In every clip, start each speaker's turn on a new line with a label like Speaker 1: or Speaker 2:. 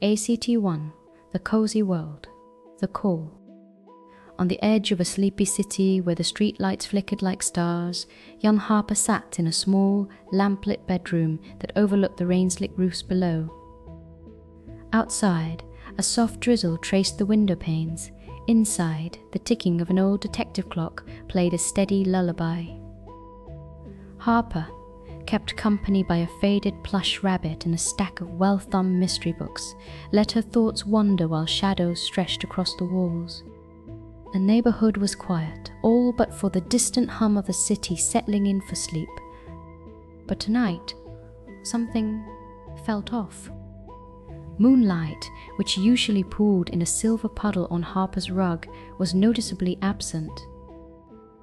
Speaker 1: ACT1, The Cozy World, The Call. On the edge of a sleepy city where the streetlights flickered like stars, young Harper sat in a small, lamplit bedroom that overlooked the rain-slick roofs below. Outside, a soft drizzle traced the window panes. Inside, the ticking of an old detective clock played a steady lullaby. Harper, kept company by a faded plush rabbit and a stack of well-thumbed mystery books, let her thoughts wander while shadows stretched across the walls. The neighborhood was quiet, all but for the distant hum of the city settling in for sleep. But tonight, something felt off. Moonlight, which usually pooled in a silver puddle on Harper's rug, was noticeably absent.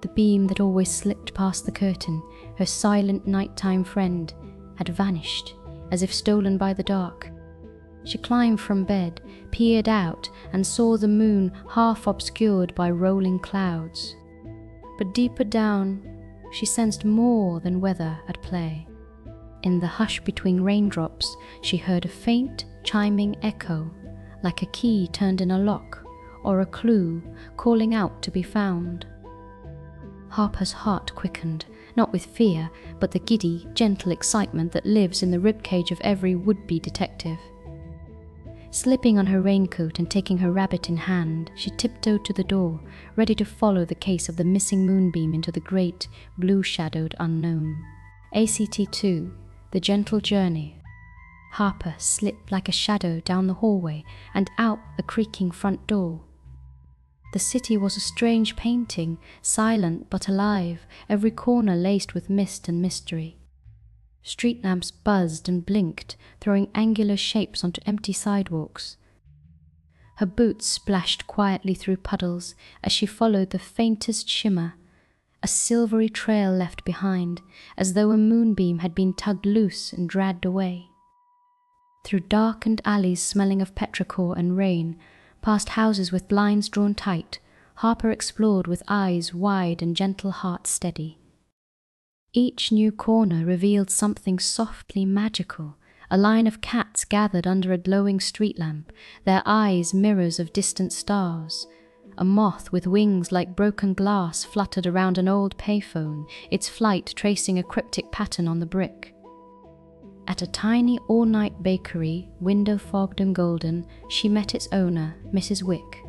Speaker 1: The beam that always slipped past the curtain, her silent nighttime friend, had vanished, as if stolen by the dark. She climbed from bed, peered out, and saw the moon half obscured by rolling clouds. But deeper down, she sensed more than weather at play. In the hush between raindrops, she heard a faint, chiming echo, like a key turned in a lock, or a clue calling out to be found. Harper's heart quickened, not with fear, but the giddy, gentle excitement that lives in the ribcage of every would-be detective. Slipping on her raincoat and taking her rabbit in hand, she tiptoed to the door, ready to follow the case of the missing Moonbeam into the great, blue-shadowed unknown. ACT2, The Gentle Journey. Harper slipped like a shadow down the hallway and out the creaking front door. The city was a strange painting, silent but alive, every corner laced with mist and mystery. Street lamps buzzed and blinked, throwing angular shapes onto empty sidewalks. Her boots splashed quietly through puddles as she followed the faintest shimmer, a silvery trail left behind, as though a moonbeam had been tugged loose and dragged away. Through darkened alleys smelling of petrichor and rain, past houses with blinds drawn tight, Harper explored with eyes wide and gentle heart steady. Each new corner revealed something softly magical, a line of cats gathered under a glowing street lamp, their eyes mirrors of distant stars. A moth with wings like broken glass fluttered around an old payphone, its flight tracing a cryptic pattern on the brick. At a tiny all-night bakery, window-fogged and golden, she met its owner, Mrs. Wick.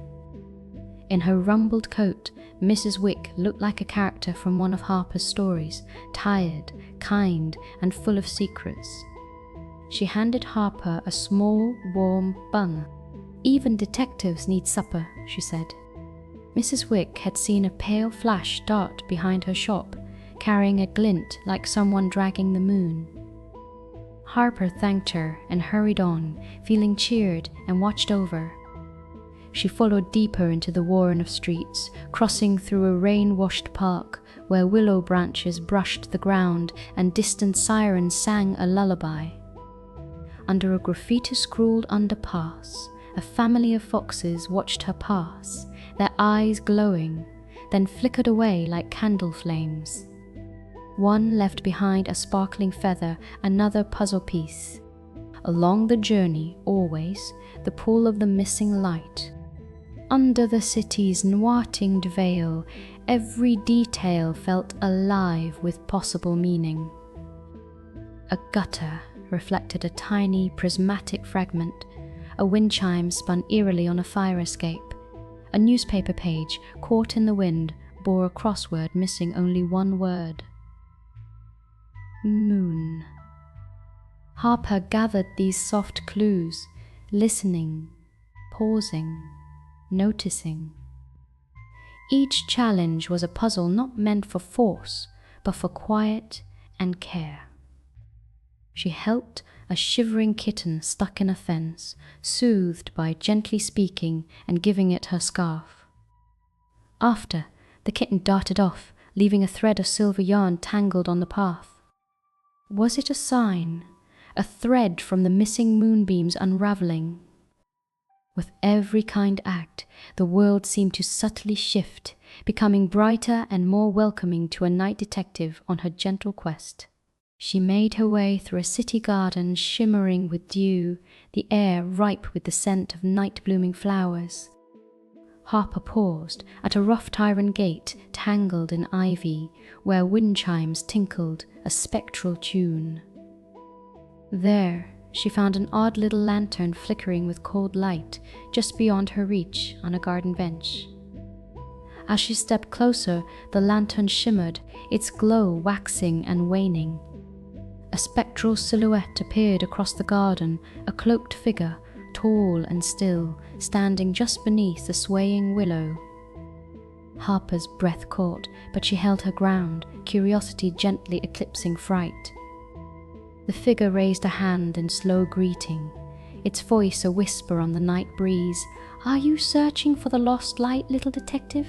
Speaker 1: In her rumpled coat, Mrs. Wick looked like a character from one of Harper's stories, tired, kind, and full of secrets. She handed Harper a small, warm bun. "Even detectives need supper," she said. Mrs. Wick had seen a pale flash dart behind her shop, carrying a glint like someone dragging the moon. Harper thanked her and hurried on, feeling cheered and watched over. She followed deeper into the warren of streets, crossing through a rain-washed park where willow branches brushed the ground and distant sirens sang a lullaby. Under a graffiti-scrawled underpass, a family of foxes watched her pass, their eyes glowing, then flickered away like candle flames. One left behind a sparkling feather, another puzzle piece. Along the journey, always, the pull of the missing light. Under the city's noir-tinged veil, every detail felt alive with possible meaning. A gutter reflected a tiny prismatic fragment. A wind chime spun eerily on a fire escape. A newspaper page, caught in the wind, bore a crossword missing only one word. Moon. Harper gathered these soft clues, listening, pausing, noticing. Each challenge was a puzzle not meant for force, but for quiet and care. She helped a shivering kitten stuck in a fence, soothed by gently speaking and giving it her scarf. After, the kitten darted off, leaving a thread of silver yarn tangled on the path. Was it a sign, a thread from the missing moonbeams unraveling? With every kind act, the world seemed to subtly shift, becoming brighter and more welcoming to a night detective on her gentle quest. She made her way through a city garden shimmering with dew, the air ripe with the scent of night-blooming flowers. Harper paused at a rough iron gate tangled in ivy, where wind chimes tinkled a spectral tune. There, she found an odd little lantern flickering with cold light just beyond her reach on a garden bench. As she stepped closer, the lantern shimmered, its glow waxing and waning. A spectral silhouette appeared across the garden, a cloaked figure, tall and still, standing just beneath the swaying willow. Harper's breath caught, but she held her ground, curiosity gently eclipsing fright. The figure raised a hand in slow greeting, its voice a whisper on the night breeze. "Are you searching for the lost light, little detective?"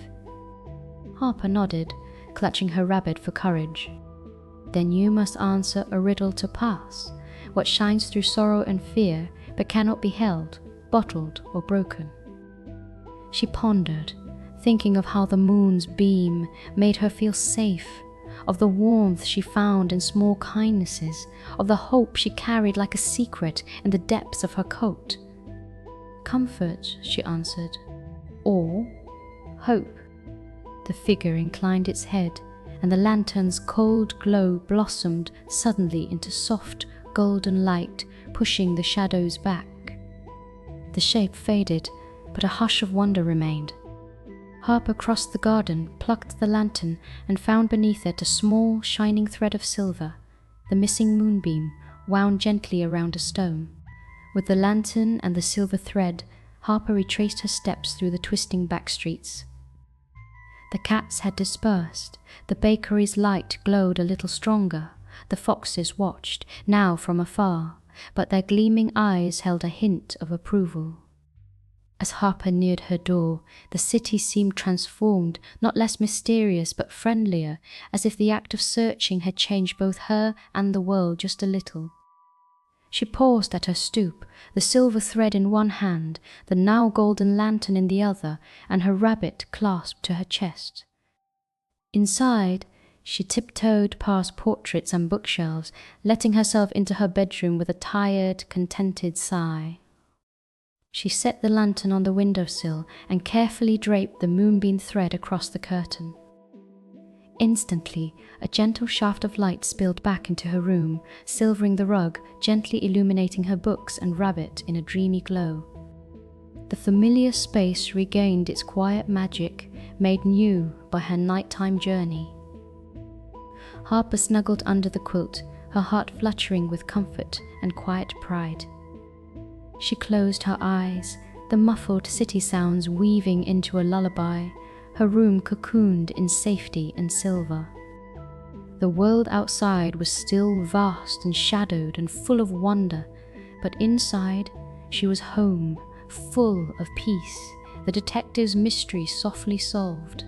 Speaker 1: Harper nodded, clutching her rabbit for courage. "Then you must answer a riddle to pass, what shines through sorrow and fear, but cannot be held, bottled, or broken." She pondered, thinking of how the moon's beam made her feel safe, of the warmth she found in small kindnesses, of the hope she carried like a secret in the depths of her coat. "Comfort," she answered, "or hope." The figure inclined its head, and the lantern's cold glow blossomed suddenly into soft, golden light, pushing the shadows back. The shape faded, but a hush of wonder remained. Harper crossed the garden, plucked the lantern, and found beneath it a small, shining thread of silver, the missing moonbeam, wound gently around a stone. With the lantern and the silver thread, Harper retraced her steps through the twisting back streets. The cats had dispersed, the bakery's light glowed a little stronger, the foxes watched, now from afar, but their gleaming eyes held a hint of approval. As Harper neared her door, the city seemed transformed, not less mysterious but friendlier, as if the act of searching had changed both her and the world just a little. She paused at her stoop, the silver thread in one hand, the now golden lantern in the other, and her rabbit clasped to her chest. Inside, she tiptoed past portraits and bookshelves, letting herself into her bedroom with a tired, contented sigh. She set the lantern on the windowsill and carefully draped the moonbeam thread across the curtain. Instantly, a gentle shaft of light spilled back into her room, silvering the rug, gently illuminating her books and rabbit in a dreamy glow. The familiar space regained its quiet magic, made new by her nighttime journey. Harper snuggled under the quilt, her heart fluttering with comfort and quiet pride. She closed her eyes, the muffled city sounds weaving into a lullaby, her room cocooned in safety and silver. The world outside was still vast and shadowed and full of wonder, but inside she was home, full of peace, the detective's mystery softly solved.